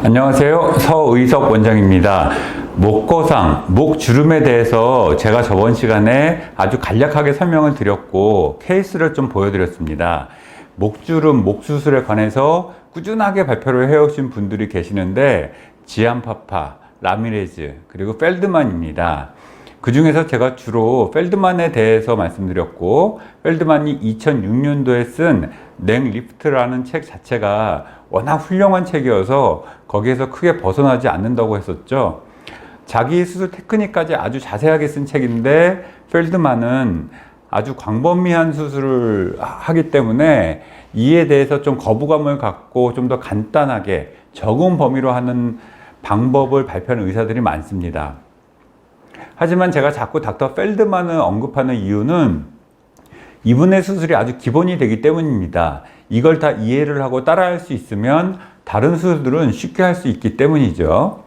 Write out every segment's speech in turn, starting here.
안녕하세요. 서의석 원장입니다. 목거상, 목주름에 대해서 제가 저번 시간에 아주 간략하게 설명을 드렸고 케이스를 좀 보여드렸습니다. 목주름, 목수술에 관해서 꾸준하게 발표를 해오신 분들이 계시는데 지안파파, 라미레즈, 그리고 펠드만입니다. 그 중에서 제가 주로 펠드만에 대해서 말씀드렸고, 펠드만이 2006년도에 쓴 넥리프트라는 책 자체가 워낙 훌륭한 책이어서 거기에서 크게 벗어나지 않는다고 했었죠. 자기 수술 테크닉까지 아주 자세하게 쓴 책인데, 펠드만은 아주 광범위한 수술을 하기 때문에 이에 대해서 좀 거부감을 갖고 좀 더 간단하게 적은 범위로 하는 방법을 발표하는 의사들이 많습니다. 하지만 제가 자꾸 닥터 펠드만을 언급하는 이유는 이분의 수술이 아주 기본이 되기 때문입니다. 이걸 다 이해를 하고 따라할 수 있으면 다른 수술들은 쉽게 할 수 있기 때문이죠.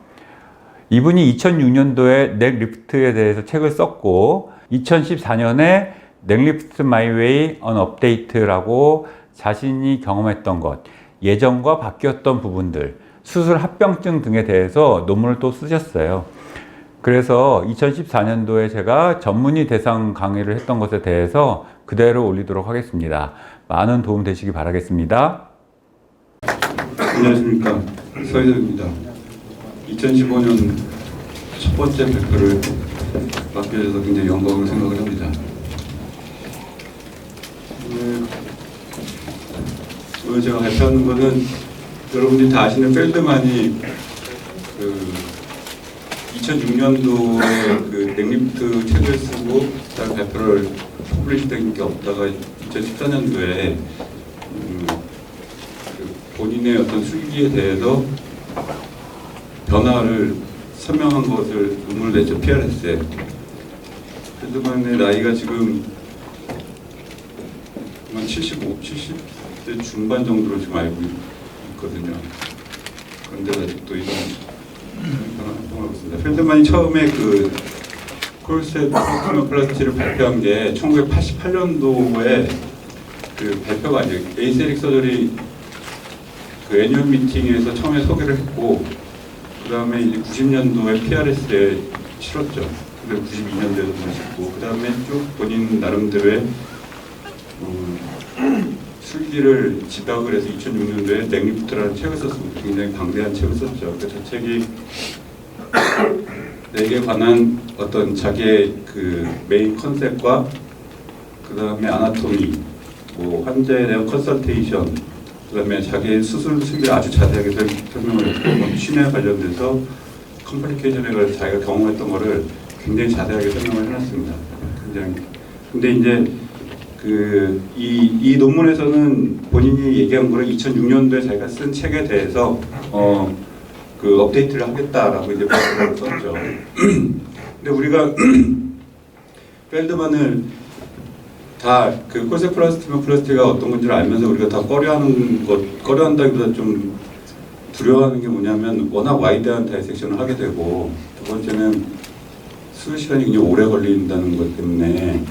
이분이 2006년도에 넥리프트에 대해서 책을 썼고 2014년에 넥리프트 마이 웨이 언 업데이트라고 자신이 경험했던 것, 예전과 바뀌었던 부분들, 수술 합병증 등에 대해서 논문을 또 쓰셨어요. 그래서 2014년도에 제가 전문의 대상 강의를 했던 것에 대해서 그대로 올리도록 하겠습니다. 많은 도움 되시기 바라겠습니다. 안녕하십니까, 서의석입니다. 2015년 첫 번째 발표를 맡게 돼서 굉장히 영광을 생각을 합니다. 오늘 제가 발표하는 것은 여러분들이 다 아시는 펠드만이 2006년도에 그 넥리프트 책을 쓰고 그다음 발표를 퍼블리시된 게 없다가 2014년도에 본인의 어떤 술기에 대해서 변화를 설명한 것을 논문을 냈죠. PRS에. 펠드만의 나이가 지금 70대 중반 정도로 지금 알고 있거든요. 그런데 아직도 이런 활동하고 있습니다. 펠드만이 처음에 그 콜셋 플라스티를 발표한 게 1988년도에 그 발표가 아니에요. 에이세릭 서저리 그 애니얼 미팅에서 처음에 소개를 했고, 그 다음에 이제 90년도에 PRS에 치렀죠. 그리고 92년도에도 보냈고, 그 다음에 쭉 본인 나름대로의 술기를 집약을 해서 2006년도에 넥리프트라는 책을 썼습니다. 굉장히 방대한 책을 썼죠. 그 책이 넥에 관한 어떤 자기의 그 메인 컨셉과 그 다음에 아나토미, 뭐 환자에 대한 컨설테이션, 그 다음에 자기의 수술 술기를 아주 자세하게 설명을 했고, 뭐 신에 관련돼서 컴플리케이션에 관해서 자기가 경험했던 거를 굉장히 자세하게 설명을 해놨습니다. 굉장히. 근데 이제 이 논문에서는 본인이 얘기한 거를 2006년도에 자기가 쓴 책에 대해서 그 업데이트를 하겠다라고 이제 발표를 썼죠. 근데 우리가 펠드만을 다 그 콜셋 플라스티가 어떤 건지를 알면서 우리가 다 꺼려한다기보다 좀 두려워하는 게 뭐냐면 워낙 와이드한 다이섹션을 하게 되고, 두 번째는 수술 시간이 굉장히 오래 걸린다는 것 때문에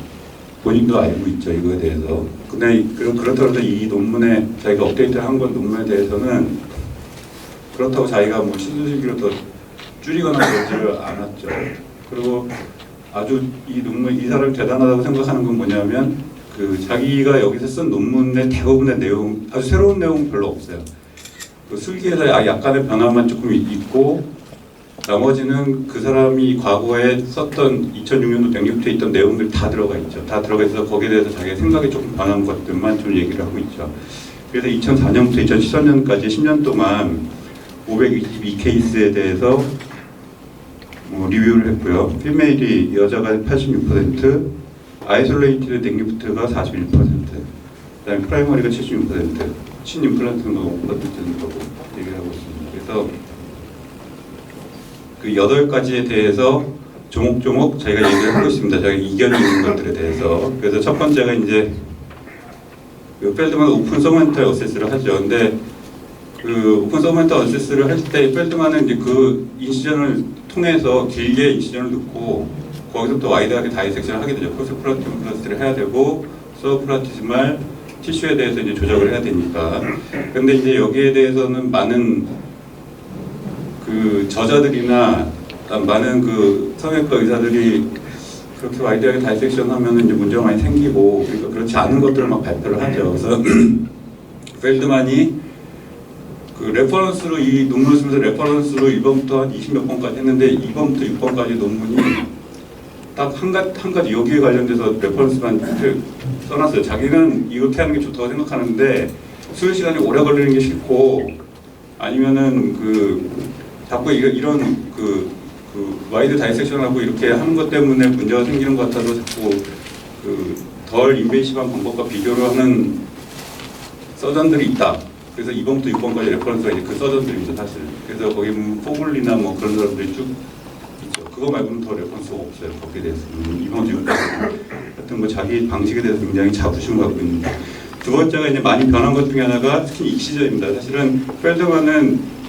본인도 알고 있죠, 이거에 대해서. 근데 그렇다고 해서 이 논문에 자기가 업데이트를 한 건 논문에 대해서는 그렇다고 자기가 뭐 시술 시기를 더 줄이거나 그러지를 않았죠. 그리고 아주 이 논문, 이 사람이 대단하다고 생각하는 건 뭐냐면 그 자기가 여기서 쓴 논문의 대부분의 내용, 아주 새로운 내용 별로 없어요. 그 술기에서 약간의 변화만 조금 있고, 나머지는 그 사람이 과거에 썼던 2006년도 넥리프트에 있던 내용들이 다 들어가 있죠. 다 들어가 있어서 거기에 대해서 자기의 생각이 조금 변한 것들만 좀 얘기를 하고 있죠. 그래서 2004년부터 2014년까지 10년 동안 522케이스에 대해서 리뷰를 했고요. 피메일이 여자가 86%, 아이솔레이티드 넥리프트가 41%, 그다음에 프라이머리가 76%, 친 임플란트가 5% 정도라고 얘기를 하고 있습니다. 그래서 그 8가지에 대해서 조목조목 저희가 얘기를 하고 있습니다. 저희가 이견이 있는 것들에 대해서. 그래서 첫 번째가 이제 그 펠드만 오픈 서멘탈 어세스를 하죠. 근데 그 오픈 서멘탈 어세스를 할 때 펠드만은 이제 그 인시전을 통해서 길게 인시전을 넣고 거기서부터 와이드하게 다이섹션을 하게 되죠. 코스프라티스를 해야 되고 서브프라티스말 티슈에 대해서 이제 조작을 해야 되니까. 근데 이제 여기에 대해서는 많은 그 저자들이나 많은 그 성형외과 의사들이 그렇게 와이드하게 다이섹션 하면은 이제 문제가 많이 생기고, 그러니까 그렇지 않은 것들을 막 발표를 하죠. 그래서 펠드만이 그 레퍼런스로 이 논문을 쓰면서 레퍼런스로 1번부터 한 20몇 번까지 했는데 2번부터 6번까지 논문이 딱 한 가지 여기에 관련돼서 레퍼런스만 이렇게 써놨어요. 자기는 이렇게 하는 게 좋다고 생각하는데 수요 시간이 오래 걸리는 게 싫고, 아니면은 그 자꾸 이런 그 와이드 다이섹션하고 이렇게 하는 것 때문에 문제가 생기는 것 같아서 자꾸 그 덜 인베이시브한 방법과 비교를 하는 서전들이 있다. 그래서 2번부터 6번까지 레퍼런스가 이제 그 서전들이죠, 사실. 그래서 거기 포글리나 뭐 그런 사람들이 쭉 있죠. 그거 말고는 더 레퍼런스가 없어요, 거기에 대해서는. 2번부터 6번까지 하여튼 뭐 자기 방식에 대해서 굉장히 자부심을 갖고 있는. 두 번째가 이제 많이 변한 것 중에 하나가 스킨 익시전입니다. 사실은 펠드만은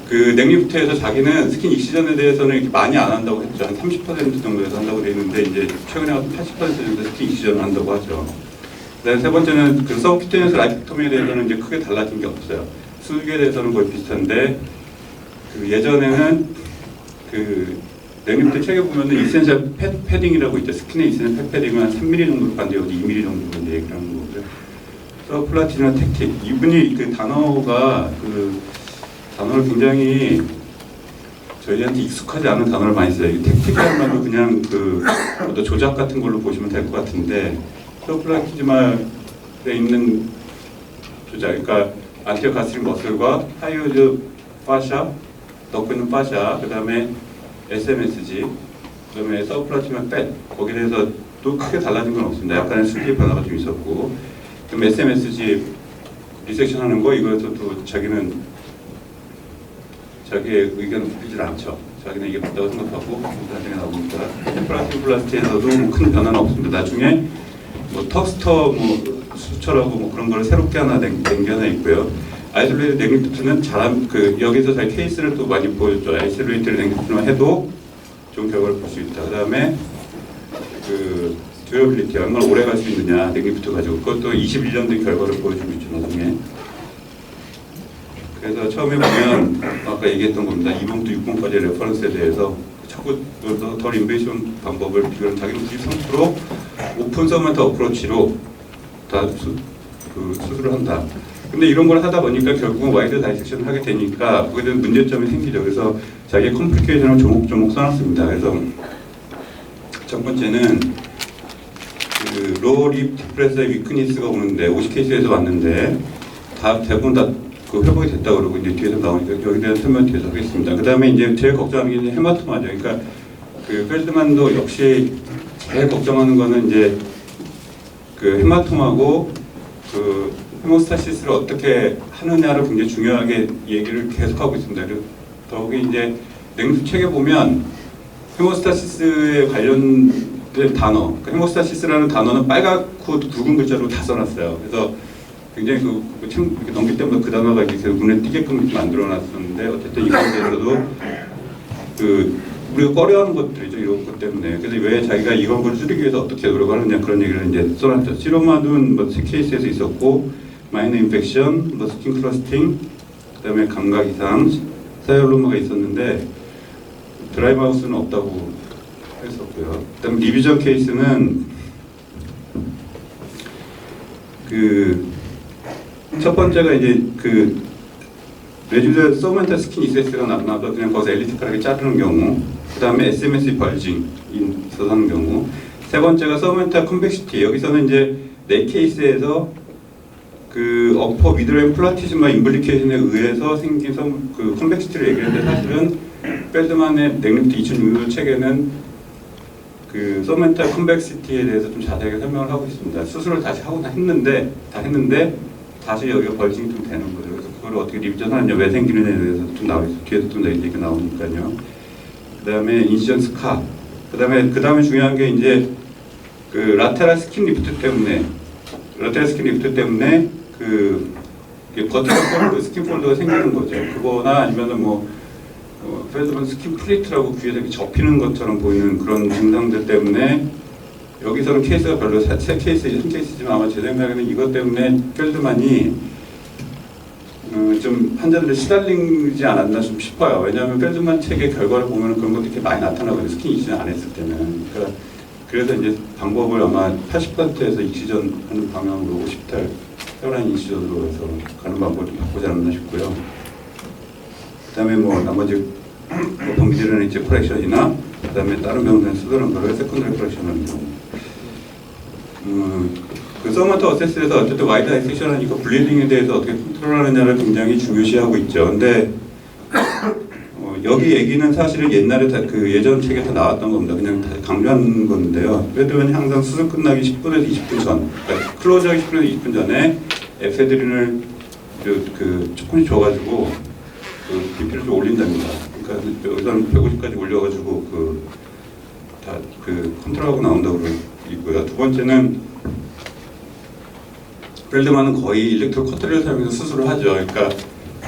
그 넥리프트에서 자기는 스킨 익시전에 대해서는 이렇게 많이 안 한다고 했죠. 한 30% 정도에서 한다고 돼 있는데 이제 최근에 80% 정도 스킨 익시전을 한다고 하죠. 그다음에 세 번째는 그 서브큐테니어스 라이프토미에 대해서는 이제 크게 달라진 게 없어요. 수직에 대해서는 거의 비슷한데 그 예전에는 그 넥리프트 책에 보면은 이센셜 패딩이라고 있죠. 스킨에 있는 패딩은 한 3mm 정도로 간데 여기 2mm 정도로 얘기를 하는 거고요. 서플라티나 택틱, 이분이 그 단어가 그 단어를 굉장히 저희한테 익숙하지 않은 단어를 많이 써요. 택틱이라는 말도 그냥 그 어떤 조작 같은 걸로 보시면 될 것 같은데, 프로플라키즈마에 있는 조작, 그러니까 안티어 가스트릭 머슬과 하이어즈 파샤, 넣고 있는 파샤, 그 다음에 SMSG, 그 다음에 서플라티마 팻, 거기에 대해서 또 크게 달라진 건 없습니다. 약간의 수기 변화가 좀 있었고, 그럼 SMSG 리섹션 하는 거, 이거에서도 자기는 자기의 의견을 굽히질 않죠. 자기는 이게 맞다고 생각하고 나중에 나오니까 플라스틱에서도 뭐 큰 변화는 없습니다. 나중에 뭐 턱스터 뭐 수철하고 뭐 그런 걸 새롭게 하나 낸 게 하나 있고요. 아이솔레이트 넥리프트는 잘한 그 여기서 자기 케이스를 또 많이 보여줬죠. 아이솔레이트 넥리프트만 해도 좋은 결과를 볼 수 있다. 그다음에 그 듀러빌리티 얼마나 오래 갈 수 있느냐 넥리프트 가지고 그것도 21년 된 결과를 보여주고 있죠. 나중에. 그래서 처음에 보면 아까 얘기했던 겁니다. 2번부터 6번까지 레퍼런스에 대해서 자꾸 덜 인베이션 방법을 비교하는 자기는 93% 오픈 서먼트 어프로치로 다 수술을 한다. 근데 이런 걸 하다 보니까 결국은 와이드 다이섹션을 하게 되니까 거기에 대한 문제점이 생기죠. 그래서 자기의 컴플리케이션을 조목조목 써놨습니다. 그래서 첫 번째는 그 로우 립 디프레서의 위크니스가 오는데 50케이스에서 왔는데 다 대부분 다 그 회복이 됐다고 그러고 이제 뒤에서 나오니까 여기에 대한 설명 뒤에서 하겠습니다. 그 다음에 이제 제일 걱정하는 게 헤마토마죠. 그러니까 그 펠드만도 역시 제일 걱정하는 거는 이제 그 헤마토마고 그 헤모스타시스를 어떻게 하느냐를 굉장히 중요하게 얘기를 계속하고 있습니다. 그리고 더욱이 이제 넥리프트 책에 보면 헤모스타시스에 관련된 단어, 그러니까 헤모스타시스라는 단어는 빨갛고 붉은 글자로 다 써놨어요. 그래서 굉장히 이렇게 넘길 때마다 그 단어가 이렇게 계속 눈에 띄게끔 만들어놨었는데 어쨌든 이거에 대해서도 그 우리가 꺼려하는 것들이죠. 이런 것 때문에. 그래서 왜 자기가 이런 걸 줄이기 위해서 어떻게 노력하느냐 그런 얘기를 이제 써놨죠. 시로마둔 뭐 케이스에서 있었고 마이너 인펙션, 뭐 스킨 클러스팅, 그다음에 감각 이상, 사이올로마가 있었는데 드라이 마우스는 없다고 했었고요. 그다음 리비전 케이스는 그 첫 번째가 이제 그 레지드 서브멘탈 스킨 이세스가 나타나서 그냥 거기서 엘리티컬하게 자르는 경우, 그 다음에 SMS 벌징이 있어서 하는 경우, 세 번째가 서브멘탈 컨벡시티. 여기서는 이제 네 케이스에서 그 어퍼 미드레인 플라티즘과 임블리케이션에 의해서 생긴 그 컨벡시티를 얘기했는데 사실은 펠드만의 넥리프트 2006년 책에는 그 서브멘탈 컨벡시티에 대해서 좀 자세하게 설명을 하고 있습니다. 수술을 다시 하고 했는데 다시 여기가 벌징이 좀 되는 거죠. 그래서 그걸 어떻게 리비전하느냐, 왜 생기느냐에 대해서 좀 나와 있어요. 뒤에서 좀 얘기가 나오니까요. 그 다음에 인시전스 카. 그 다음에 중요한 게 이제 그 라테랄 스킨 리프트 때문에 그 버티컬 폴드, 스킨 폴드가 생기는 거죠. 그거나 아니면은 펠드만 스킨 플리트라고 귀에서 이렇게 접히는 것처럼 보이는 그런 증상들 때문에 여기서는 케이스가 별로 세 케이스지만 아마 제 생각에는 이것 때문에 펠드만이 좀 환자들이 시달리지 않았나 좀 싶어요. 왜냐하면 펠드만 책의 결과를 보면 그런 것도 이렇게 많이 나타나거든요. 스킨 이시전 안 했을 때는. 그러니까 그래서 이제 방법을 아마 80%에서 이시전 하는 방향으로 50달 혈관 이시전으로 해서 가는 방법을 좀 바꾸지 않았나 싶고요. 그다음에 뭐 나머지 범비들은 이제 코렉션이나 그다음에 다른 병원에 쓰던 거를 세컨더리 코렉션하는 경우. 그 서머터 어세스에서 어쨌든 와이드 아이섹션 하니까 블리딩에 대해서 어떻게 컨트롤하느냐를 굉장히 중요시하고 있죠. 근데 여기 얘기는 사실은 옛날에 그 예전 책에서 나왔던 겁니다. 그냥 다 강조한 건데요. 그래도 항상 수술 끝나기 10분에서 20분 전, 그러니까 클로즈하기 10분에서 20분 전에 에페드린을 조금씩 줘가지고 그 BP를 좀 올린답니다. 그러니까 여기서는 150까지 올려가지고 다 컨트롤하고 나온다고 있고요. 두 번째는 펠드만은 거의 일렉트로 커터리를 사용해서 수술을 하죠. 그러니까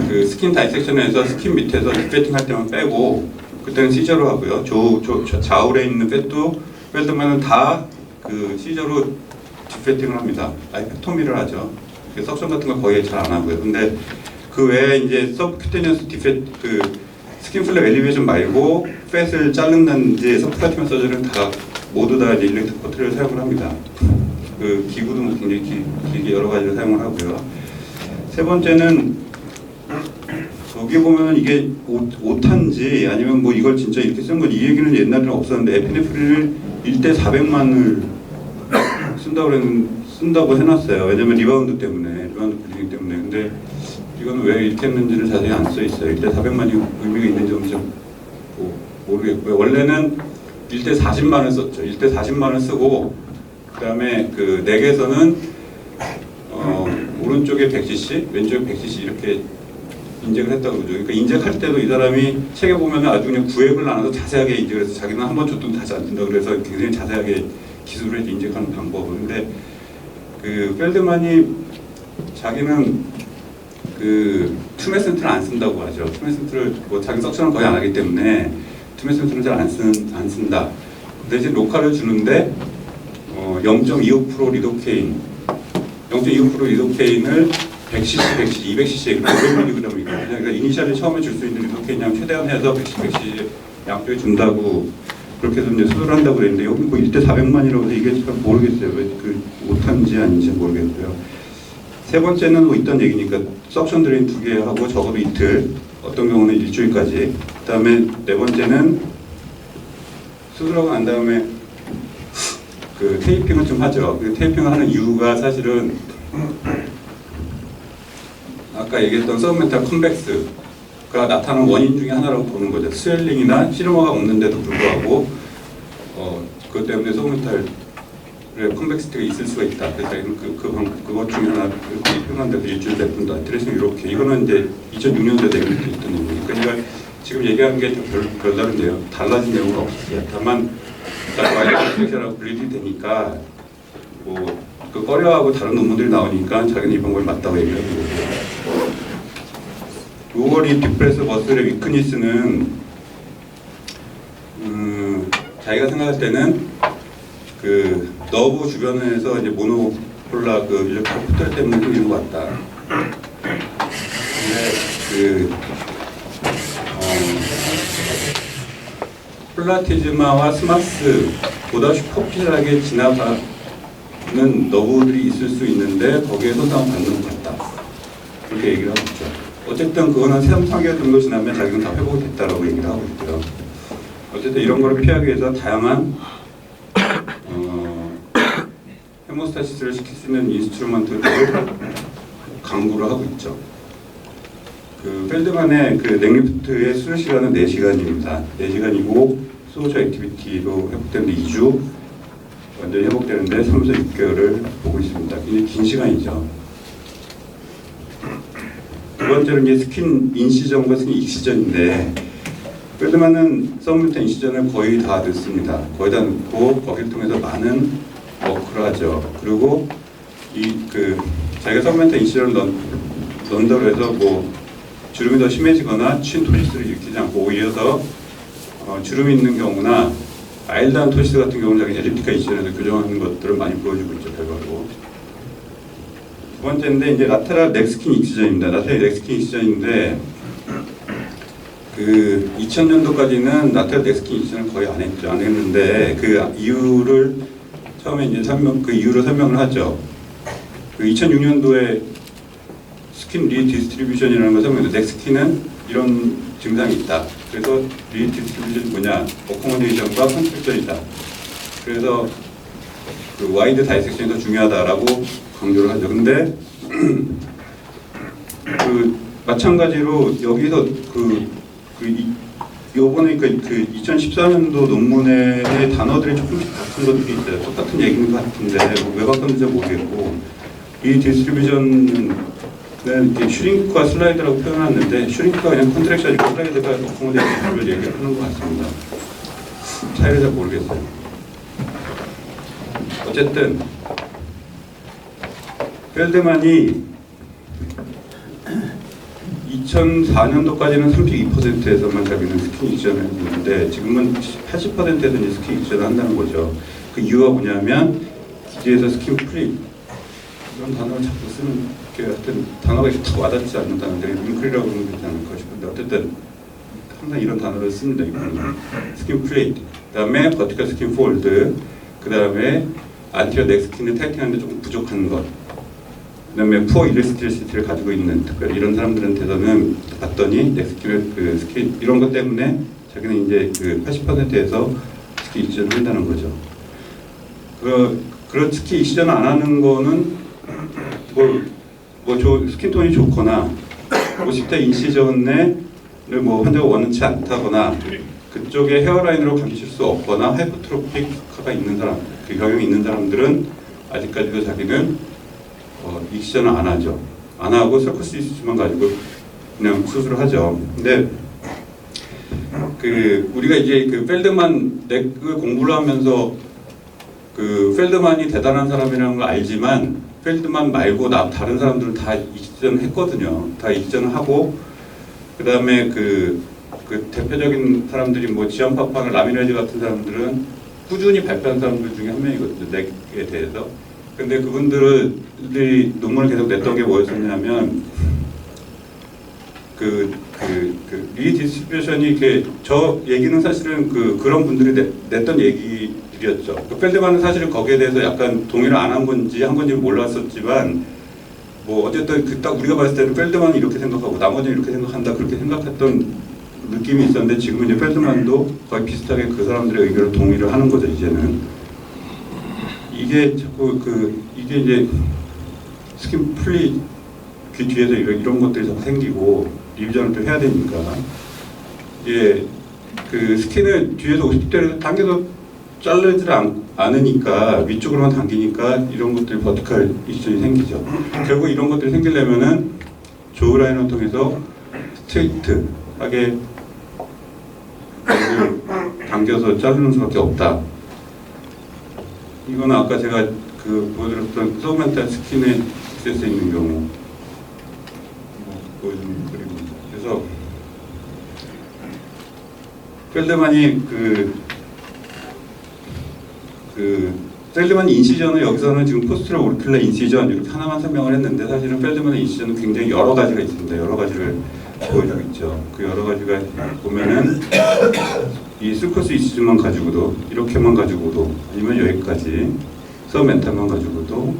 그 스킨 다이섹션에서 스킨 밑에서 디페팅 할 때만 빼고 그때는 시저로 하고요. 좌울에 있는 팻도 펠드만은 다 그 시저로 디페팅을 합니다. 아이펙토미를 하죠. 석션 같은 거 거의 잘 안 하고요. 근데 그 외에 이제 서브큐테니어스 스킨 플랩 엘리베이션 말고 팻을 자른다든지 서브큐테니어스 서저리는 다 모두 다 이제 일렉트로 커터리를 사용을 합니다. 그 기구도 굉장히 길게 여러 가지를 사용을 하고요. 세 번째는 여기 보면 이게 오탄지 아니면 뭐 이걸 진짜 이렇게 쓴 건 이 얘기는 옛날에는 없었는데 에피네프린을 1대 400만을 쓴다고 해놨어요. 왜냐면 리바운드 블리딩 때문에. 근데 이건 왜 이렇게 했는지를 자세히 안 써 있어요. 1대 400만이 의미가 있는지 없는지 모르겠고요. 원래는 1대 40만을 썼죠. 1대 40만을 쓰고 그다음에 그 넥에서는 오른쪽에 100cc, 왼쪽에 100cc 이렇게 인젝을 했다고 그러죠. 그러니까 인젝할 때도 이 사람이 책에 보면은 아주 그냥 구획을 나눠서 자세하게 인젝을 해서 자기는 한 번 줬더니 다시 안 준다 그래서 굉장히 자세하게 기술을 해서 인젝하는 방법을. 근데 그 펠드만이 자기는 그 투메센트를 안 쓴다고 하죠. 투메센트를 뭐 자기 석션을 거의 안 하기 때문에 투메센트를 잘 안 쓴다. 대신 로카를 주는데 0.25% 리도케인, 0.25% 리도케인을 100cc, 200cc, 500mg이거든요. 그러니까 이니셜에 처음에 줄 수 있는 리도케인 양 최대한 해서 100cc 양쪽에 준다고 그렇게 해서 이제 수술을 한다고 그랬는데 여기 뭐 1대 400만이라고 해서 이게 잘 모르겠어요. 왜 못한지 아닌지 모르겠고요. 세 번째는 뭐 있던 얘기니까 석션 드레인 2개 하고 적어도 이틀, 어떤 경우는 일주일까지. 그 다음에 네 번째는 수술하고 난 다음에 그 테이핑을 좀 하죠. 그 테이핑을 하는 이유가 사실은 아까 얘기했던 서브멘탈 컴백스가 나타나는 원인 중에 하나라고 보는 거죠. 스웰링이나 시루마가 없는데도 불구하고 그것 때문에 서브멘탈 컴백시티가 있을 수가 있다. 그래서 그것 중에 하나 테이핑한 데서 일주일 됐군다. 드레싱 이렇게 이거는 이제 2006년도에 내용이 있던 내용이니까 그러니까 지금 얘기하는 게 별다른 내용, 달라진 내용은 없어요. 다만 와이드 섹션하고 분리이 되니까 그 꺼려하고 다른 논문들이 나오니까 자기는 이 방법이 맞다고 얘기하는 거고요. 로어리 디프레스 머슬의 위크니스는 자기가 생각할 때는 그 너브 주변에서 이제 모노폴라 그 일렉트로 포털 때문에 생기는 것 같다. 근데 플라티즈마와 스마스보다 슈퍼ficial하게 지나가는 너브들이 있을 수 있는데 거기에 손상을 받는 것 같다. 그렇게 얘기를 하고 있죠. 어쨌든 그거는 3-4개월 정도 지나면 자기는 다 회복이 됐다라고 얘기를 하고 있고요. 어쨌든 이런 거를 피하기 위해서 다양한 헤모스타시스를 시킬 수 있는 인스트루먼트들을 강구를 하고 있죠. 그 펠드만의 그 넥리프트의 수술 시간은 4시간입니다. 4시간이고 소셜 액티비티로 회복되는데 2주 완전히 회복되는데 3에서 6개월을 보고 있습니다. 굉장히 긴 시간이죠. 두 번째는 이제 스킨 인시전과 스킨 익시전인데 펠드만은 서브멘탈 인시전을 거의 다 넣습니다. 거의 다 넣고 거기를 통해서 많은 워크를 하죠. 그리고 자기가 서브멘탈 인시전을 넣는다고 해서 뭐 주름이 더 심해지거나 친 토시스를 일으키지 않고 오히려 더 주름이 있는 경우나 마일드한 토시스 같은 경우는 자기 엘리프티카 인시전에서 교정하는 것들을 많이 보여주고 있죠. 결과로. 두 번째인데 이제 라테랄 넥스킨 익시전입니다. 라테랄 넥스킨 익시전인데 그 2000년도까지는 라테랄 넥스킨 익시전을 거의 안 했는데 그 이유를 처음에 이제 그 이유로 설명을 하죠. 그 2006년도에 스킨 리디스트리뷰션이라는 걸 설명해요. 넥스킨은 이런 증상이 있다. 그래서 리디스트리뷰션이 뭐냐? 어코모데이션과 컨트롤이다. 그래서 그 와이드 다이섹션이 더 중요하다라고 강조를 하죠. 근데 그 마찬가지로 여기서 요번에 그 2014년도 논문의 단어들이 조금씩 같은 것들이 있어요. 똑같은 얘기인 것 같은데 왜 바꿨는지 모르겠고 이 디스트리뷰션은 이렇게 슈링크와 슬라이드라고 표현하는데 슈링크가 그냥 컨트랙션이고 슬라이드가 어코모데이션을 얘기하는 것 같습니다. 차이를 잘 모르겠어요. 어쨌든 펠드만이 2004년도까지는 32%에서만 자기는 스킨 익션을 했는데 지금은 80%에서 이제 스킨 익션을 한다는 거죠. 그 이유가 뭐냐면 기지에서 스킨 프리 이런 단어를 자꾸 쓰는 게 하여튼 단어가 딱 와닿지 않는 단어인데 윙클이라고 하는 게 있지 않을까 싶은데 어쨌든 항상 이런 단어를 씁니다. 스킨 프리 그 다음에 버티컬 스킨 폴드 그 다음에 안티리어 넥스킨을 타이팅하는데 조금 부족한 것 그다음에 푸어 일러스트리시티를 가지고 있는 특별히 이런 사람들한테서는 봤더니 넥스킨을 그 스킨 이런 것 때문에 자기는 이제 그 80%에서 스킨 익시전을 한다는 거죠. 그런 스킨 익시전 안 하는 거는 스킨 톤이 좋거나 50대 인시전을 뭐 환자가 원치 않다거나 그쪽에 헤어라인으로 감출 수 없거나 하이퍼트로픽화가 있는 사람, 그 경향이 있는 사람들은 아직까지도 자기는 익시전을 안 하죠. 안 하고 서커스 이슈만 가지고 그냥 수술을 하죠. 근데 그 우리가 이제 그 펠드만 넥을 공부를 하면서 그 펠드만이 대단한 사람이라는 걸 알지만 펠드만 말고 다른 사람들은 다 익시전을 했거든요. 다 익시전을 하고 그 다음에 그 대표적인 사람들이 뭐 지안파파나 라미레즈 같은 사람들은 꾸준히 발표한 사람들 중에 한 명이거든요. 넥에 대해서. 근데 그분들이 논문을 계속 냈던 게 뭐였었냐면 리디스트리뷰션이 이렇게 저 얘기는 사실은 그런 분들이 냈던 얘기들이었죠. 그 펠드만은 사실은 거기에 대해서 약간 동의를 안 한 건지 한 건지 몰랐었지만 뭐 어쨌든 딱 우리가 봤을 때는 펠드만은 이렇게 생각하고 나머지는 이렇게 생각한다 그렇게 생각했던 느낌이 있었는데 지금 이제 펠드만도 거의 비슷하게 그 사람들의 의견을 동의를 하는 거죠 이제는. 이게 자꾸 이게 이제 스킨 플리 귀 뒤에서 이런 것들이 자꾸 생기고 리비전을 또 해야 되니까 그 스킨을 뒤에서 50대를 당겨서 자르지 않으니까 위쪽으로만 당기니까 이런 것들이 버티컬 이슈이 생기죠. 결국 이런 것들이 생기려면은 조우 라인을 통해서 스트레이트하게 당겨서 자르는 수밖에 없다. 이건 아까 제가 보여드렸던 서브멘탈 스킨의 액세스에 있는 경우 보여주는 그림입니다. 그래서 펠드만이 펠드만 인시전을 여기서는 지금 포스트럴 오리큘러 인시전 이렇게 하나만 설명을 했는데 사실은 펠드만의 인시전은 굉장히 여러 가지가 있습니다. 여러 가지를 보여주고 있죠. 그 여러 가지가 보면은 이 스코스 인시전만 가지고도 이렇게만 가지고도 아니면 여기까지 서멘탈만 가지고도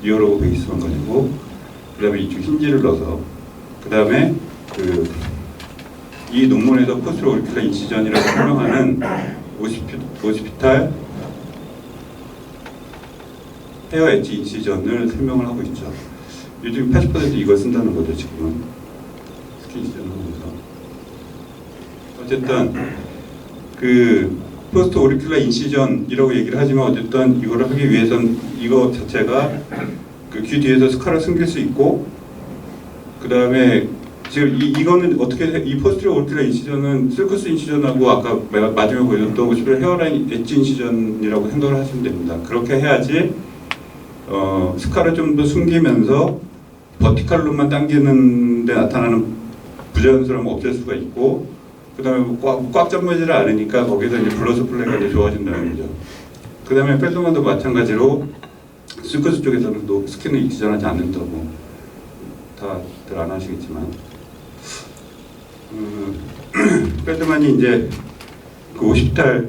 리어로브 베이스만 가지고 그 다음에 이쪽 힌지를 넣어서 그 다음에 이 논문에서 포스트럴 오리큘러 인시전이라고 설명하는 오시피탈 헤어 엣지 인시전을 설명을 하고 있죠. 요즘 80% 이걸 쓴다는 거죠 지금은 스킨 인시전을 하면서. 어쨌든 포스트 오리큘러 인시전이라고 얘기를 하지만 어쨌든 이거를 하기 위해선 이거 자체가 귀 뒤에서 스카를 숨길 수 있고 그 다음에 지금 이거는 어떻게 이 포스트 오리큘러 인시전은 실커스 인시전하고 아까 마지막에 보여줬던 오시피탈 헤어라인 엣지 인시전이라고 생각을 하시면 됩니다. 그렇게 해야지 스카를 좀 더 숨기면서 버티컬로만 당기는 데 나타나는 부자연스러움을 없앨 수가 있고 그 다음에 꽉 잠그지를 않으니까 거기서 이제 블러드 플레이가 좋아진다는 거죠. 그 다음에 펠드만도 마찬가지로 스쿼트 쪽에서는 또 스킨을 지정하지 않는다고 다들 안 하시겠지만 펠드만이 이제 그 50달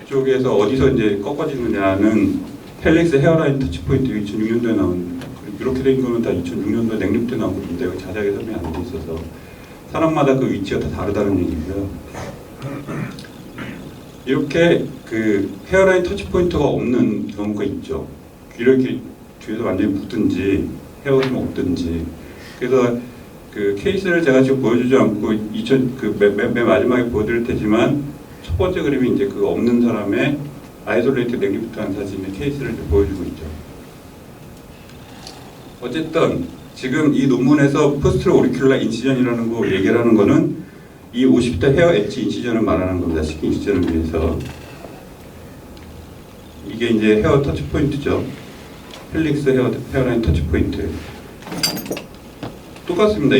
쪽에서 어디서 이제 꺾어지느냐는 헬릭스 헤어라인 터치포인트 2006년도에 나온 이렇게 된 거는 다 2006년도에 냉립 때 나온 겁니다. 여기 자세하게 설명이 안 돼 있어서 사람마다 그 위치가 다 다르다는 얘기고요. 이렇게 그 헤어라인 터치포인트가 없는 경우가 있죠. 귀를 이렇게 뒤에서 완전히 묶든지 헤어가 좀 없든지. 그래서 그 케이스를 제가 지금 보여주지 않고 맨 마지막에 보여드릴 테지만 첫 번째 그림이 이제 그 없는 사람의 아이솔레이트 냉립부터한 사진의 케이스를 보여주고 있죠. 어쨌든 지금 이 논문에서 포스트로 오리큘라 인시전이라는 거 얘기를 하는 거는 이 50대 헤어 엣지 인시전을 말하는 겁니다. 스킨 인시전을 위해서. 이게 이제 헤어 터치 포인트죠. 헬릭스 헤어라인 터치 포인트. 똑같습니다.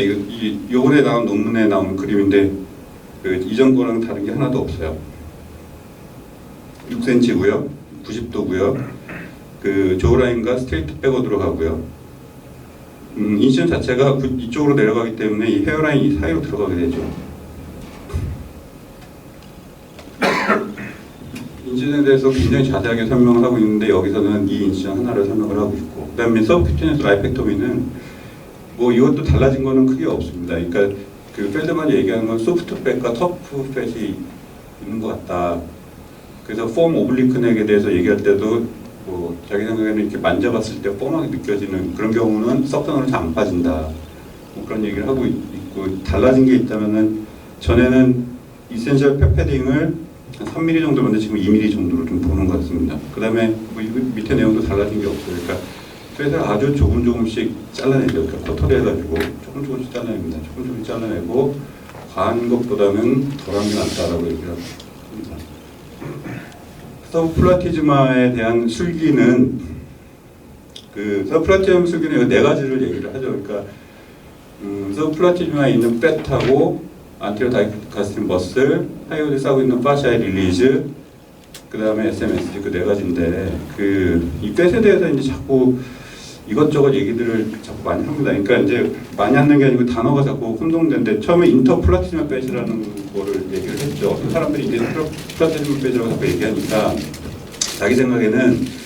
요번에 나온 논문에 나온 그림인데 그 이전 거랑 다른 게 하나도 없어요. 6cm고요. 90도고요. 그 조라인과 스트레이트 백워드로 가고요. 인시전 자체가 이쪽으로 내려가기 때문에 이 헤어라인이 사이로 들어가게 되죠. 인시전에 대해서 굉장히 자세하게 설명을 하고 있는데 여기서는 이 인시전 하나를 설명을 하고 있고, 그 다음에 서브큐티너스 라이펙토미는 뭐 이것도 달라진 거는 크게 없습니다. 그러니까 그 펠드만이 얘기하는 건 소프트백과 터프백이 있는 것 같다. 그래서 폼 오블리크 넥에 대해서 얘기할 때도 뭐 자기 생각에는 이렇게 만져봤을 때 폼하게 느껴지는 그런 경우는 서프너로 잘 안 빠진다. 뭐 그런 얘기를 하고 있고, 달라진 게 있다면은 전에는 이센셜 패패딩을 한 3mm 정도인데 지금 2mm 정도로 좀 보는 것 같습니다. 그 다음에 뭐 이거 밑에 내용도 달라진 게 없어요. 그러니까 그래서 아주 조금씩 잘라내죠. 그러니까 커터를 해가지고 조금씩 잘라냅니다. 조금씩 잘라내고 과한 것보다는 덜한 게 낫다라고 얘기를 합니다. 서브플라티즈마에 대한 술기는 그 서브플라티즘 술기는 네 가지를 얘기를 하죠. 그러니까 서브플라티즈마에 있는 팻하고 안테리어 다이가스틴 머슬, 하이오드에 싸고 있는 파샤의 릴리즈, 그 다음에 SMSG 그 네 가지인데 이 팻에 대해서 이제 자꾸 이것저것 얘기들을 자꾸 많이 합니다. 그러니까 이제 많이 하는 게 아니고 단어가 자꾸 혼동되는데 처음에 인터플라티즘 팻이라는 거를 얘기를 했죠. 사람들이 이제 플라티즘 팻이라고 자꾸 얘기하니까 자기 생각에는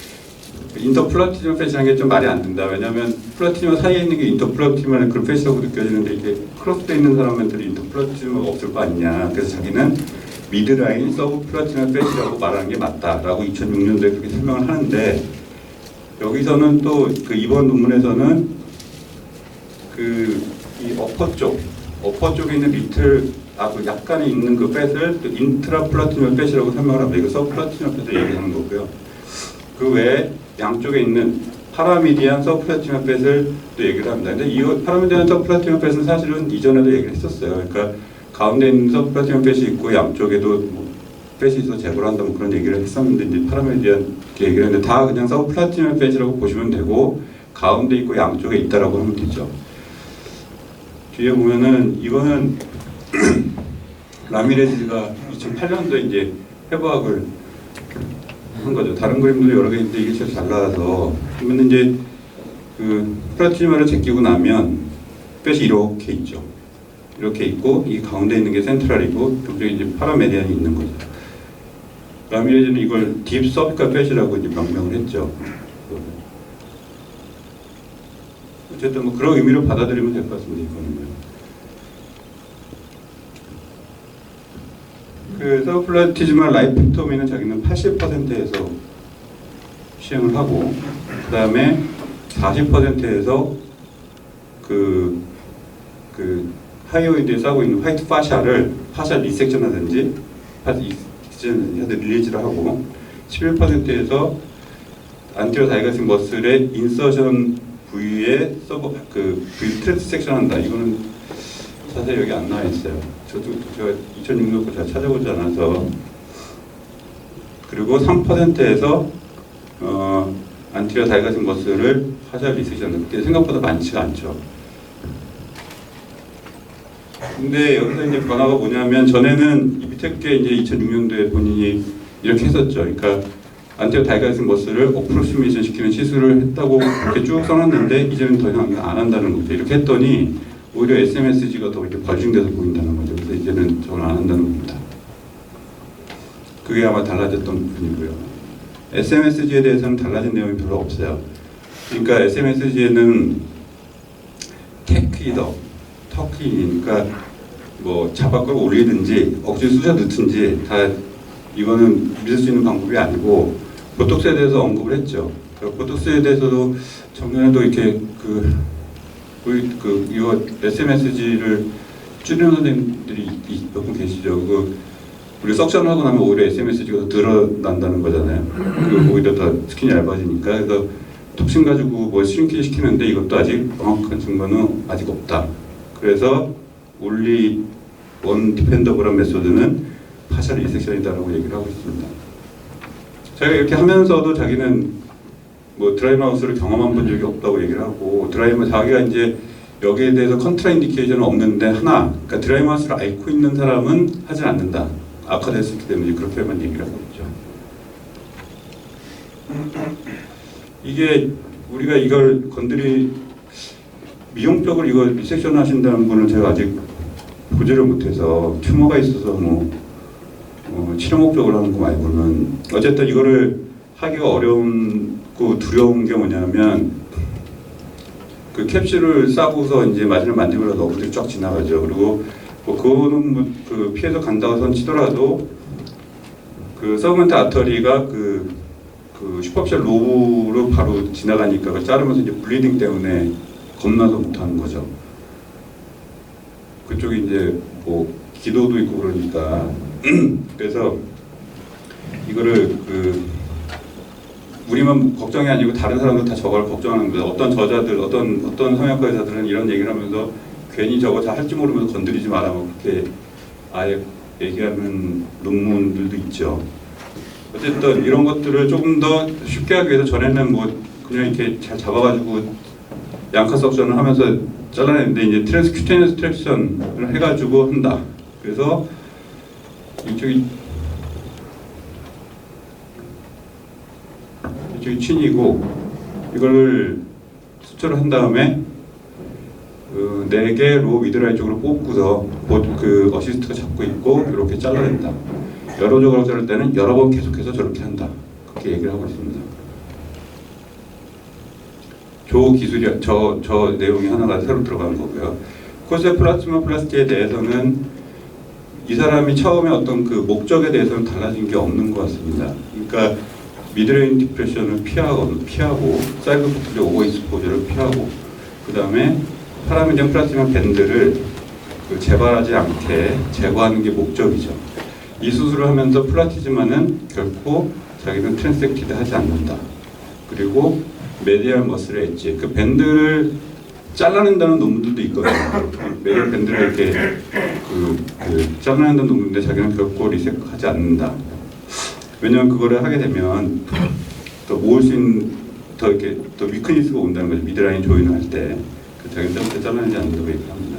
인터플라티즘 팻이라는 게 좀 말이 안 된다. 왜냐하면 플라티즘 사이에 있는 게 인터플라티즘의 그런 팻이라고 느껴지는데 이게 크로스되어 있는 사람들이 인터플라티즘가 없을 거 아니냐. 그래서 자기는 미드라인 서브 플라티즘 팻이라고 말하는 게 맞다라고 2006년도에 그렇게 설명을 하는데, 여기서는 또 그 이번 논문에서는 이 어퍼 쪽에 있는 리틀 약간에 있는 그 팻을 또 인트라 플라티넘 팻이라고 설명을 합니다. 이거 서브 플라티넘 팻을 얘기하는 거고요. 그 외에 양쪽에 있는 파라미디안 서브 플라티넘 팻을 또 얘기를 합니다. 근데 이 파라미디안 서브 플라티넘 팻은 사실은 이전에도 얘기를 했었어요. 그러니까 가운데 있는 서브 플라티넘 팻이 있고 양쪽에도 뭐 팻이 있어 제거를 한다 뭐 그런 얘기를 했었는데, 이제 파라미디안 얘기를 했는데 다 그냥 서브 플라티넘 팻이라고 보시면 되고 가운데 있고 양쪽에 있다라고 하면 되죠. 뒤에 보면은 이거는 라미레즈가 2008년도에 이제 해부학을 한 거죠. 다른 그림도 여러 개 있는데 이게 제일 잘 나와서, 그러면 이제 그 플라티즘을 제끼고 나면 팻이 이렇게 있죠. 이렇게 있고 이 가운데 있는 게 센트럴이고 여기 이제 파라메디안이 있는 거죠. 라미레즈는 이걸 딥 서비컬 팻이라고 이제 명명을 했죠. 어쨌든 뭐 그런 의미로 받아들이면 될 것 같습니다. 이거는요. 그 서브플라티즈마 라이펙토미는 자기는 80%에서 시행을 하고, 그 다음에 40%에서 그 하이오이드에 싸고 있는 화이트 파샤를 파샤 리섹션 하든지 릴리즈를 하고, 11%에서 안테리어 다이가스틱 머슬의 인서션 부위에 부위 트랜스섹션 한다. 이거는 자세히 여기 안 나와 있어요. 제가 2006년 잘 찾아보지 않아서. 그리고 3%에서 안테리어 다이가스틱 머슬을 파샤 리섹션 하는 게 생각보다 많지가 않죠. 근데 여기서 이제 변화가 뭐냐면, 전에는 이 밑에 게 이제 2006년도에 본인이 이렇게 했었죠. 그러니까 안테오 다이가이스 머슬을 어프로시메이션 시키는 시술을 했다고 이렇게 쭉 써놨는데 이제는 더 이상 안 한다는 거죠. 이렇게 했더니 오히려 SMSG가 더 이렇게 발중돼서 보인다는 거죠. 그래서 이제는 저는 안 한다는 겁니다. 그게 아마 달라졌던 부분이고요. SMSG에 대해서는 달라진 내용이 별로 없어요. 그러니까 SMSG에는 테크이더, 터키니까 뭐 자박을 올리든지 억지로 쑤셔 넣든지 다 이거는 믿을 수 있는 방법이 아니고 보톡스에 대해서 언급을 했죠. 보톡스에 대해서도 작년에도 이렇게 이거 SMSG를 줄이는 선생님들이 몇 분 계시죠. 우리 석션을 하고 나면 오히려 SMSG가 더 드러난다는 거잖아요. 그리고 오히려 더 스킨이 얇아지니까. 그래서 톡신 가지고 뭐 슈링키지 시키는데 이것도 아직 정확한 증거는 아직 없다. 그래서 only one dependable 메소드는 파셜 리섹션이다라고 얘기를 하고 있습니다. 제가 이렇게 하면서도 자기는 뭐 드라이마우스를 경험한 본 적이 없다고 얘기를 하고 자기가 이제 여기에 대해서 컨트라인디케이션은 없는데 그러니까 드라이마우스를 앓고 있는 사람은 하지 않는다. 악화됐기 때문에 그렇게만 얘기를 하고 있죠. 이게 우리가 이걸 미용적으로 이걸 리섹션 하신다는 분은 제가 아직 보지를 못해서 튜머가 있어서 치료 목적으로 하는 거 말고는 어쨌든 이거를 하기가 어려운고 두려운 게 뭐냐면 그 캡슐을 싸고서 이제 마지막 만지면서 너브들이 쫙 지나가죠. 그리고 그거는 그 피해서 간다고 선 치더라도 그 서브멘트 아터리가 그 슈퍼피셜 로브로 바로 지나가니까 그걸 자르면서 이제 블리딩 때문에 겁나서 못하는 거죠. 그쪽이 이제 뭐 기도도 있고 그러니까 그래서 이거를 우리만 걱정이 아니고 다른 사람도 다 저걸 걱정하는 거예요. 어떤 저자들, 어떤 성형외과 의사들은 이런 얘기를 하면서 괜히 저거 잘 할지 모르면서 건드리지 마라 뭐 그렇게 아예 얘기하는 논문들도 있죠. 어쨌든 이런 것들을 조금 더 쉽게 하기 위해서 전에는 뭐 그냥 이렇게 잘 잡아가지고 양카 석션을 하면서 잘라냈는데 이제 트랜스큐테니어스 트랙션을 해가지고 한다. 그래서 이쪽이 친이고 이걸 수처를 한 다음에 4개 로 미드라인 쪽으로 뽑고서 그 어시스트가 잡고 있고 이렇게 잘라낸다. 여러 조각을 자를 때는 여러 번 계속해서 저렇게 한다. 그렇게 얘기를 하고 있습니다. 저 내용이 하나가 새로 들어간 거고요. 코세 플라스마 플라스티에 대해서는 이 사람이 처음에 어떤 그 목적에 대해서는 달라진 게 없는 것 같습니다. 그러니까 미드레인 디프레션을 피하고 사이클포트리 오버익스포저를 피하고 그 다음에 파라미디엄 플라스마 밴드를 재발하지 않게 제거하는 게 목적이죠. 이 수술을 하면서 플라티즈마는 결코 자기는 트랜스액티드 하지 않는다. 그리고 메디얼 머슬 엣지 그 밴드를 잘라낸다는 논문들도 있거든요. 메디얼 밴드를 이렇게 잘라낸다는 논문인데 자기는 결코 리섹하지 않는다. 왜냐하면 그거를 하게 되면 더 모을 수 있는 더 위크니스가 온다는 거죠. 미드라인 조인을 할 때 자기는 절대 잘라내지 않는다고 얘기를 합니다.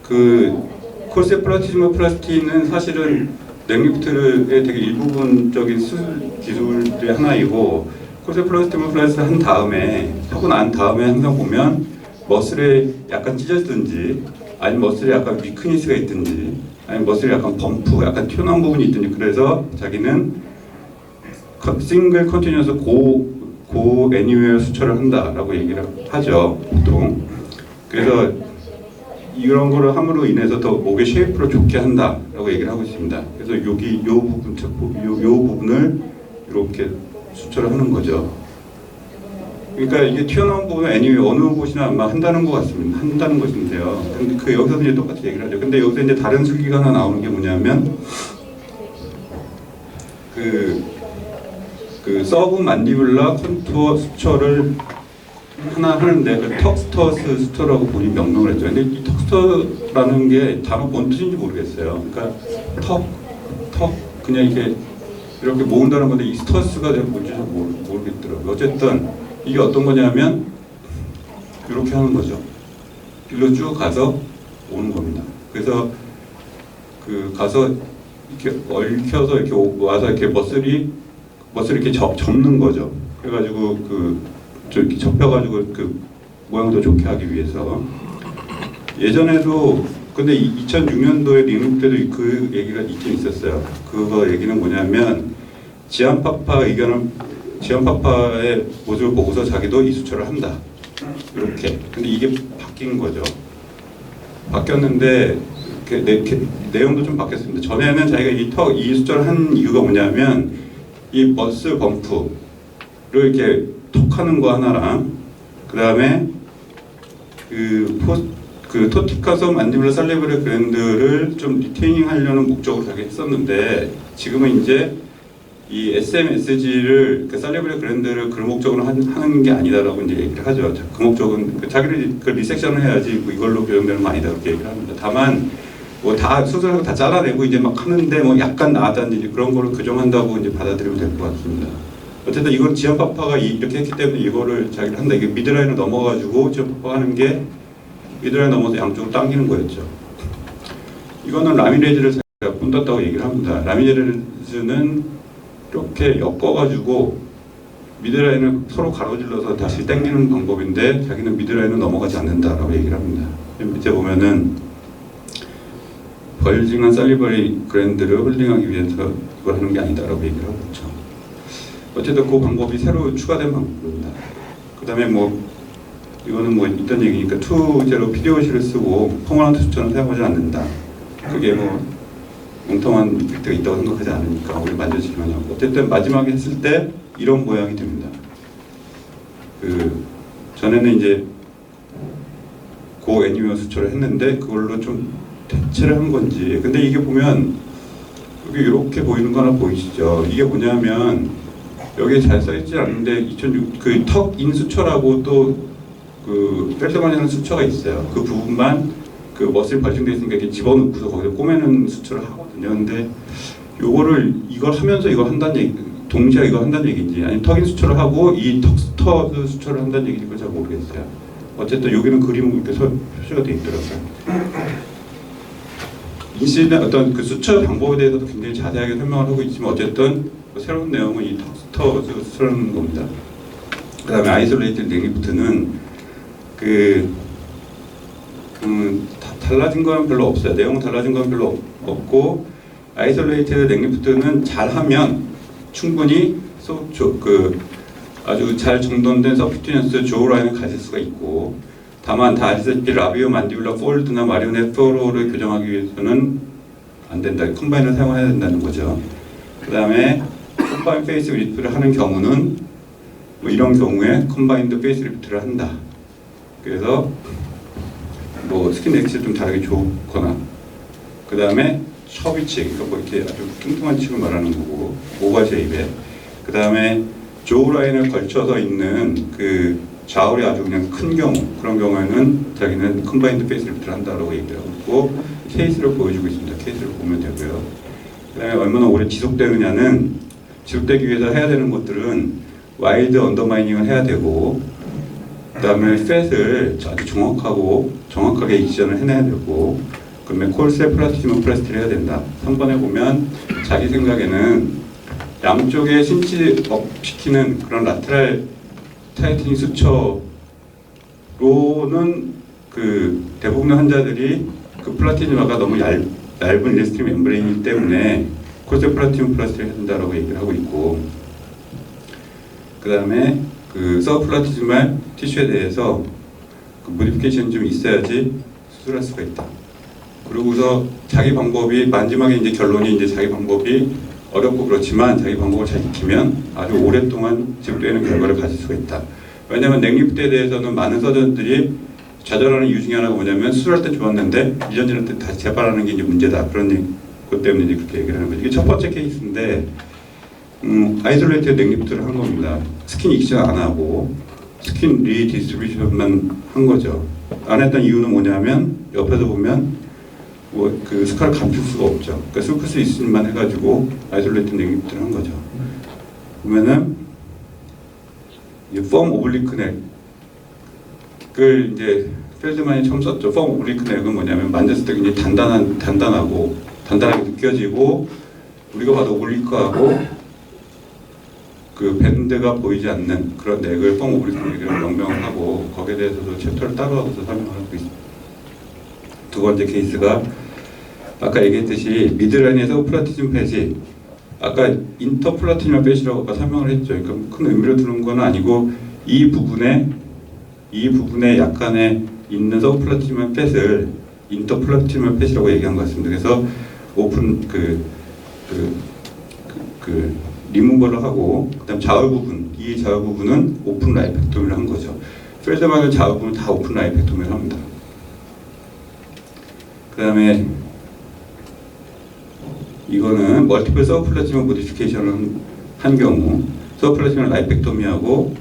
그 콜세 플라티즈마 플라스티는 사실은 넥리프트의 되게 일부분적인 수술 기술의 하나이고 콜세 플라티즈마 플라스티 하고 난 다음에 항상 보면 머슬에 약간 찢어지든지 아니면 머슬에 약간 위크니스가 있든지 아니면 머슬에 약간 범프, 약간 튀어나온 부분이 있든지 그래서 자기는 싱글 컨티뉴어스 고 애니웨어 수처를 한다라고 얘기를 하죠 보통. 그래서 이런 거를 함으로 인해서 더 목의 쉐이프를 좋게 한다라고 얘기를 하고 있습니다. 그래서 여기 요 부분을 이렇게 수처를 하는 거죠. 그러니까 이게 튀어나온 부분은 애니웨어 어느 곳이나 아마 한다는 것 같습니다. 한다는 것인데요. 근데 여기서 이제 똑같이 얘기를 하죠. 근데 여기서 이제 다른 술기가 하나 나오는 게 뭐냐면 그 서브 만디블라 컨투어 수처를 하나 하는데 그 턱스터스 수처라고 본인이 명명을 했죠. 근데 이 턱스터라는 게 단어 뭔 뜻인지 모르겠어요. 그러니까 턱 그냥 이렇게 모은다는 건데 이 스터스가 뭔지 잘 모르겠더라고요. 어쨌든 이게 어떤 거냐면 이렇게 하는 거죠. 일로 쭉 가서 오는 겁니다. 그래서 그 가서 이렇게 얽혀서 이렇게 와서 이렇게 머슬을 이렇게 접는 거죠. 그래가지고 이렇게 접혀가지고 그 모양도 좋게 하기 위해서. 예전에도 근데 2006년도에 링크 때도 그 얘기가 있긴 있었어요. 그거 얘기는 뭐냐면 지안파파의 모습을 보고서 자기도 이 수출을 한다. 이렇게. 근데 이게 바뀐 거죠. 바뀌었는데 내용도 좀 바뀌었습니다. 전에는 자기가 이 수출을 한 이유가 뭐냐면 이 버스 범프를 이렇게 톡 하는 거 하나랑 그 다음에 그 토티카솜 만디블라 살리브레 그랜드를 좀 리테이닝 하려는 목적으로 자기가 했었는데 지금은 이제 이 SMSG를 그 살리브레 그랜드를 그 목적으로 하는 게 아니다라고 이제 얘기를 하죠. 그 목적은 자기를 그 리섹션을 해야지 뭐 이걸로 교정되는 거 아니다 그렇게 얘기를 합니다. 다만 뭐 다 수술하고 다 잘라내고 이제 막 하는데 뭐 약간 나았다든지 그런 거를 교정한다고 이제 받아들이면 될 것 같습니다. 어쨌든 이건 지안파파가 이렇게 했기 때문에 이거를 자기를 한다. 이게 미드라인을 넘어가지고 지안파파가 하는 게 미드라인 넘어서 양쪽으로 당기는 거였죠. 이거는 라미레즈를 제가 본떴다고 얘기를 합니다. 라미레즈는 이렇게 엮어가지고 미드라인을 서로 가로질러서 다시 당기는 방법인데 자기는 미드라인은 넘어가지 않는다라고 얘기를 합니다. 밑에 보면은 벌징한 살리버리 그랜드를 홀딩하기 위해서 이걸 하는 게 아니다라고 얘기를 하고 있죠. 어쨌든 그 방법이 새로 추가된 방법입니다. 그 다음에 뭐 이거는 뭐 있던 얘기니까 2제로 PDOC를 쓰고 퍼머넌트 수천을 사용하지 않는다. 그게 뭐 엉뚱한 이펙트가 있다고 생각하지 않으니까 우리 만져지기만 하고 어쨌든 마지막에 했을 때 이런 모양이 됩니다. 그 전에는 이제 고 애니메이션 수출을 했는데 그걸로 좀 대체를 한 건지 근데 이게 보면 여기 이렇게 보이는 거 하나 보이시죠? 이게 뭐냐면 여기에 잘 써있지 않는데 2006 그 턱인 수초라고 또 그 펠트만이 하는 수초가 있어요. 그 부분만 그 머슬 발생돼 있으니까 이렇게 집어넣고서 거기다 꼬매는 수초를 하거든요. 근데 요거를 이걸 하면서 이거 한다는 얘기, 동시에 이거 한다는 얘기인지 아니면 턱인 수초를 하고 이 턱스터 수초를 한다는 얘기인지 그걸 잘 모르겠어요. 어쨌든 여기는 그림은 이렇게 표시가 돼 있더라고요. 인시는 어떤 그 수초 방법에 대해서도 굉장히 자세하게 설명을 하고 있지만 어쨌든 새로운 내용은 이 턱스터 수초라는 겁니다. 그 다음에 아이솔레이티드 넥리프트는 달라진 건 별로 없어요. 내용은 달라진 건 별로 없고 아이솔레이티드 넥리프트는 잘하면 충분히 아주 잘 정돈된 서피튜넌스 조우 라인을 가질 수가 있고 다만 다 아시다시피 라비오 만디블라 폴드나 마리오넷 플로를 교정하기 위해서는 안 된다. 컴바인을 사용해야 된다는 거죠. 그 다음에 컴바인 페이스 리프트를 하는 경우는 뭐 이런 경우에 컴바인드 페이스 리프트를 한다. 그래서 뭐 스킨 엑스를 좀 다르게 좋거나 그 다음에 셔비치 그러니까 뭐 이렇게 아주 뚱뚱한 칙을 말하는 거고 오바 쉐입에 그 다음에 조우 라인을 걸쳐서 있는 그 좌우리 아주 그냥 큰 경우 그런 경우에는 자기는 컴바인드 페이스 리프트를 한다라고 얘기를 하고 있고 케이스를 보여주고 있습니다. 케이스를 보면 되고요. 그 다음에 얼마나 오래 지속되느냐는 지속되기 위해서 해야 되는 것들은 와일드 언더마이닝을 해야 되고 그 다음에 팻을 아주 정확하게 익시전을 해내야 되고 그다음에 콜세 플라티즘은 플라스티를 해야 된다. 3번에 보면 자기 생각에는 양쪽에 신치업 시키는 그런 라테랄 타이트닝 수처로는 그 대부분의 환자들이 그 플라티즘화가 너무 얇은 일스트림 멤브레인이기 때문에 콜세 플라티즘 플라스티를 해야 된다라고 얘기를 하고 있고 그 다음에 그 서플라티즘할 티슈에 대해서 그 모디피케이션이 좀 있어야지 수술할 수가 있다. 그러고서 자기 방법이 마지막에 이제 결론이 이제 자기 방법이 어렵고 그렇지만 자기 방법을 잘 익히면 아주 오랫동안 지속되는 결과를 가질 수가 있다. 왜냐하면 넥리프트에 대해서는 많은 서전들이 좌절하는 이유 중에 하나가 뭐냐면 수술할 때 좋았는데 2년 지날 때 다시 재발하는 게 이제 문제다. 그런 것 때문에 이제 그렇게 얘기를 하는 거죠. 이게 첫 번째 케이스인데 아이솔레이티드 넥리프트를 한 겁니다. 스킨 익션 안 하고 스킨 리디스트리뷰션만 한 거죠. 안 했던 이유는 뭐냐면 옆에서 보면 뭐 그 스카를 감출 수가 없죠. 그러니까 스쿠스 있으면 해가지고 아이솔레이티드 넥리프트를 한 거죠. 보면은 이 펌 오블리크 넥을 이제 펠드만이 처음 썼죠. 펌 오블리크 넥은 뭐냐면 만졌을 때 굉장히 단단하고 단단하게 느껴지고 우리가 봐도 오블리크하고 그 밴드가 보이지 않는 그런 넥을 뻥 오블리크를 명명을 하고 거기에 대해서도 챕터를 따로 하고서 설명을 하고 있습니다. 두 번째 케이스가 아까 얘기했듯이 미드라인에서 오플라티즘 패시 아까 인터플라티즘 패시라고 아까 설명을 했죠. 그러니까 큰 의미로 두는 건 아니고 이 부분에 약간의 있는 서플라티즘 패스를 인터플라티즘 패시라고 얘기한 것 같습니다. 그래서 오픈 리무버를 하고 그다음 좌우 부분 이 좌우 부분은 오픈 라이펙토미를 한 거죠. 필드만의 좌우 부분 다 오픈 라이펙토미를 합니다. 그다음에 이거는 멀티플 서플라티즘 모디피케이션을 한 경우 서플라티즘 라이펙토미하고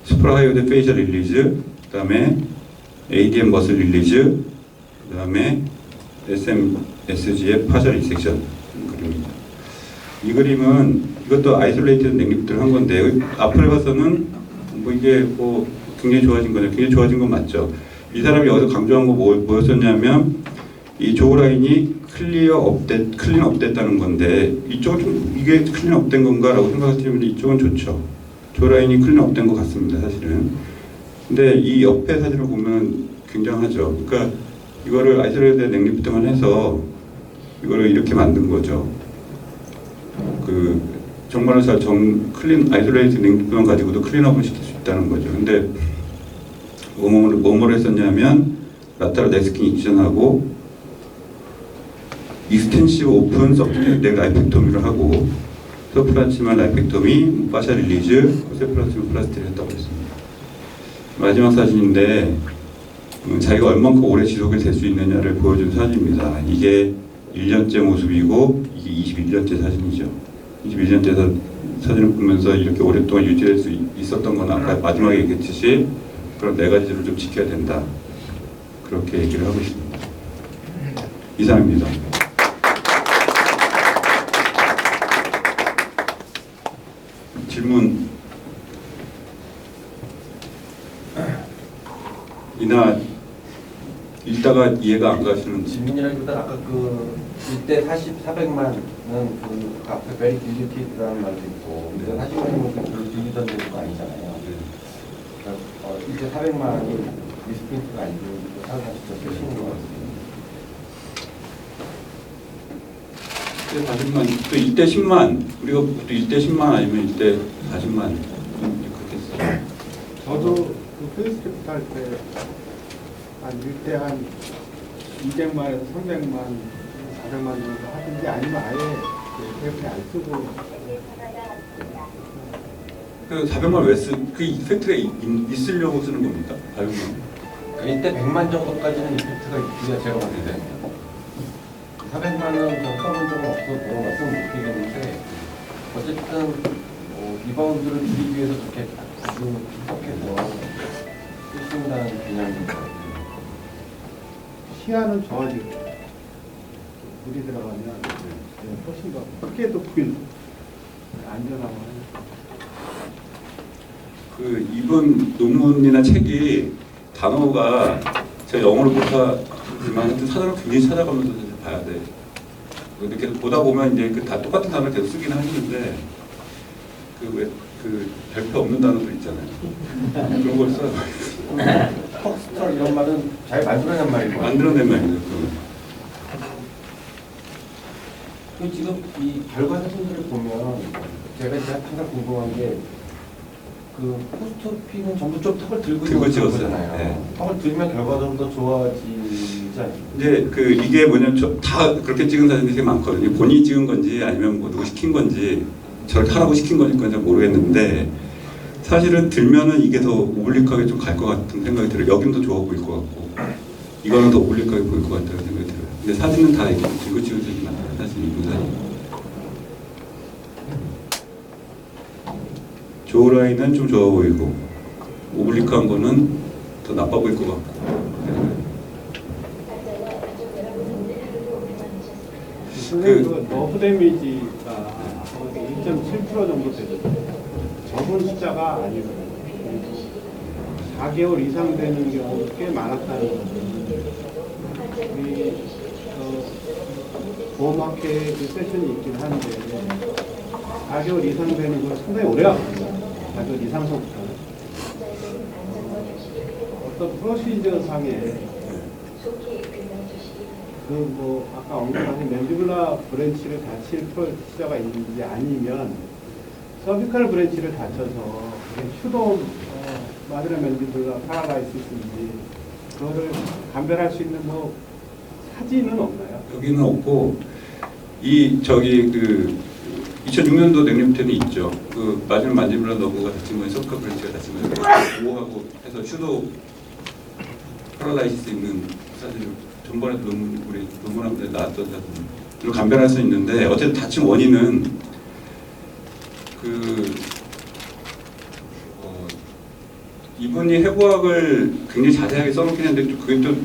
스프라하이오드 페이셜 릴리즈 그다음에 ADM 머슬 릴리즈 그다음에 SMSG의 파셜 리섹션 그림입니다. 이 그림은 이것도 아이솔레이티드 넥리프트를 한 건데 앞을 봐서는 뭐 이게 뭐 굉장히 좋아진 거죠. 굉장히 좋아진 건 맞죠. 이 사람이 여기서 강조한 거 뭐였었냐면 이 조 라인이 클린 업됐다는 건데 이쪽은 좀 이게 클린 업된 건가라고 생각하시면 이쪽은 좋죠. 조 라인이 클린 업된 것 같습니다. 사실은. 근데 이 옆에 사진을 보면 굉장하죠. 그러니까 이거를 아이솔레이티드 넥리프트만 해서 이거를 이렇게 만든 거죠. 그 정말로 클린 아이솔레이티드 넥리프트만 가지고도 클린업을 시킬 수 있다는 거죠. 근데 뭐를 했었냐면 라테럴 넥스킨 익션하고 익스텐시브 오픈 서브큐 넥 라이펙토미를 하고 서플라티멀 라이펙토미, 파셜 릴리즈, 코세플라티멀 플라스틱을 했다고 했습니다. 마지막 사진인데 자기가 얼만큼 오래 지속이 될 수 있느냐를 보여준 사진입니다. 이게 1년째 모습이고 이게 21년째 사진이죠. 21년째 사진을 보면서 이렇게 오랫동안 유지될 수 있었던 건 아까 마지막에 얘기했듯이 그런 네 가지를 좀 지켜야 된다. 그렇게 얘기를 하고 있습니다. 이상입니다. 질문 이나 읽다가 이해가 안 가시는 질문이라기보다 아까 그 1대 400만은 그 앞에 베리 딜리케이트라는 말도 있고 1대 40만이면 그 딜리던 데가 아니잖아요. 그러니까 1대 400만이 미스프린트가 아니고 사람한테 더 쓰시는 것 같습니다. 1대 40만, 또 1대 10만, 우리가 또 1대 10만 아니면 1대 40만 그렇게 했어요. 저도 그 페이스리프트 할 때 한 1대 한 200만에서 300만, 400만 정도 하든지 아니면 아예 이렇게 안 쓰고 그 400만 왜 그 이펙트가 있으려고 쓰는 겁니까? 400만. 1대 100만 정도까지는 이펙트가 있기가 제가 봤을 때 400만은 저 써본 적은 없어서 말씀 못 드리겠는데 어쨌든 리바운드를 줄이기 위해서 저렇게 아주 분석해서 쓰신다는 개념입니다. 시야는 좋아지고 물이 들어가면 훨씬 더 크게 도 보이고 안전하고 하니까. 그 이번 논문이나 책이 단어가 제가 영어를 못하지만 하여튼 사전을 굉장히 찾아가면서 봐야 돼. 이렇게 보다 보면 이제 그 다 똑같은 단어를 계속 쓰긴 하시는데 그 별표 없는 단어들 있잖아요. 그런 걸 써요. 턱스터 이런 말은 잘 만들어낸 말이고 만들어낸 말이죠. 그 지금 이 결과 사진들을 보면 제가 이제 항상 궁금한 게 그 포스트피는 전부 좀 턱을 들고 찍었어요. 거잖아요. 네. 턱을 들면 결과적으로 더 좋아지지 않습니까? 이제 이게 뭐냐면 다 그렇게 찍은 사진들이 되게 많거든요. 본인이 찍은 건지 아니면 뭐 누구 시킨 건지 저렇게 하라고 시킨 건지 모르겠는데 사실은 들면은 이게 더 오블릭하게 좀 갈 것 같은 생각이 들어요. 여긴 더 좋아 보일 것 같고 이거는 더 오블릭하게 보일 것 같다는 생각이 들어요. 근데 사진은 다 이렇게 들고 찍은 사진이 많아요. 사실 이분 사진. 조 라인은 좀 좋아 보이고 오블릭한 거는 더 나빠 보일 것 같고. 그 너프 데미지가 1.7% 정도 되죠. 적은 숫자가 아니거든요. 4개월 이상 되는 경우도 꽤 많았다는 거죠. 보호막회 그 세션이 있긴 한데 4개월 이상 되는 건 상당히 오래 하거든요. 4개월 이상서부터는. 어떤 프로시저 상에 그 뭐 아까 언급하신 맨디블라 브랜치를 다칠 프로시저가 있는지 아니면 서비컬 브랜치를 다쳐서 그게 슈돔 마드라 맨디블라 파라라이시스인지 그거를 감별할 수 있는 뭐 사진은 없나요? 여기는 없고 이 저기 그 2006년도 넥리프트는 있죠. 그 마지막 만디블라 너브가 다친 거에 서브컬 브랜치가 다친 거에 보호하고 해서 슈도 파라라이시스 있는 사진을 전번에 우리 논문한테 나왔던 사진으로 감별할 수 있는데 어쨌든 다친 원인은 이분이 해부학을 굉장히 자세하게 써놓긴 했는데 그게 또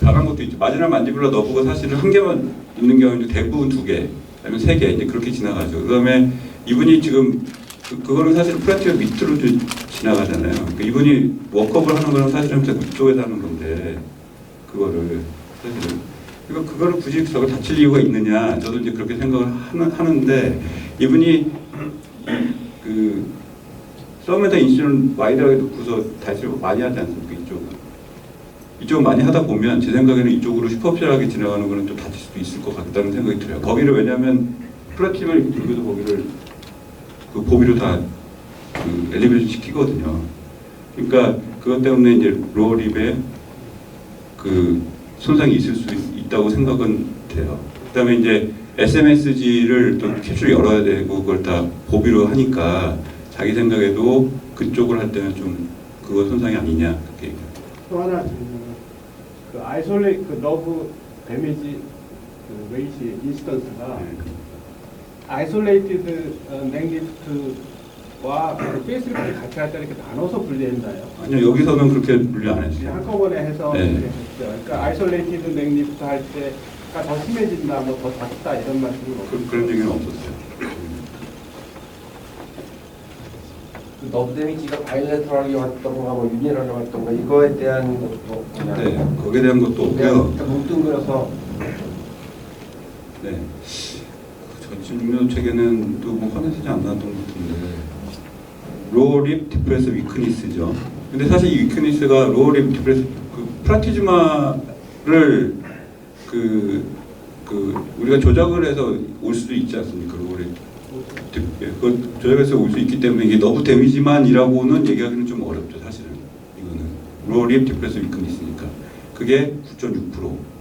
다른 것도 있죠. 마지막 만디블라 너브가 사실은 한 개만 있는 경우인데 대부분 2개, 아니면 3개 이제 그렇게 지나가죠. 그다음에 이분이 지금 그거는 사실 프라티어 밑으로 지나가잖아요. 그러니까 이분이 워크업을 하는 거는 사실은 위쪽에서 하는 건데 그거를 사실은 그러니까 그거를 굳이 저걸 다칠 이유가 있느냐 저도 이제 그렇게 생각을 하는데 이분이 그 썸에다 인슐린 와이드하게 놓고서 다시 많이 하지 않습니까? 이쪽은 많이 하다 보면 제 생각에는 이쪽으로 슈퍼ficial하게 지나가는 거는 좀 다칠 수도 있을 것 같다는 생각이 들어요. 거기를 왜냐하면 플라티즘을 들고도 거기를 그 보비로 다 그 엘리베이션 시키거든요. 그러니까 그것 때문에 이제 로어립에 그 손상이 있을 수 있다고 생각은 돼요. 그다음에 이제 SMSG를 또 캡슐을 열어야 되고 그걸 다 보비로 하니까 자기 생각에도 그쪽을 할 때는 좀 그거 손상이 아니냐 그렇게 얘기해요. 또 하나 그 아이솔레이 그 러브 데미지 그 웨이시 인스턴스가 아이솔레이티드 넥리프트와 페이스리프트 같이 할 때 이렇게 나눠서 분리했나요? 아니요 여기서는 그렇게 분리 안 했어요. 한꺼번에 해서 네. 이렇게 했죠. 그러니까 아이솔레이티드 넥리프트 할 때가 더 심해진다, 뭐 더 작다 이런 말씀은 없어요. 그런 얘기는 없었어요. 그 너브 데미지가 바이레터럴하게 왔던가 뭐 유니럴하게 왔던가 이거에 대한 것도 그냥 네, 거기에 대한 것도 없고요. 그냥 뭉뚱그려서 네. 전 중요 책에는 또 뭐 헌해지지 않았던 것 같은데 로어립 디프레스 위크니스죠. 근데 사실 이 위크니스가 로어립 디프레스 그 프라티즈마를 우리가 조작을 해서 올 수도 있지 않습니까? 로어립 그 조작해서 올 수 있기 때문에 이게 너브 데미지만이라고는 얘기하기는 좀 어렵죠. 사실은 이거는 로어립 디프레스 위크니스니까 그게 9.6%.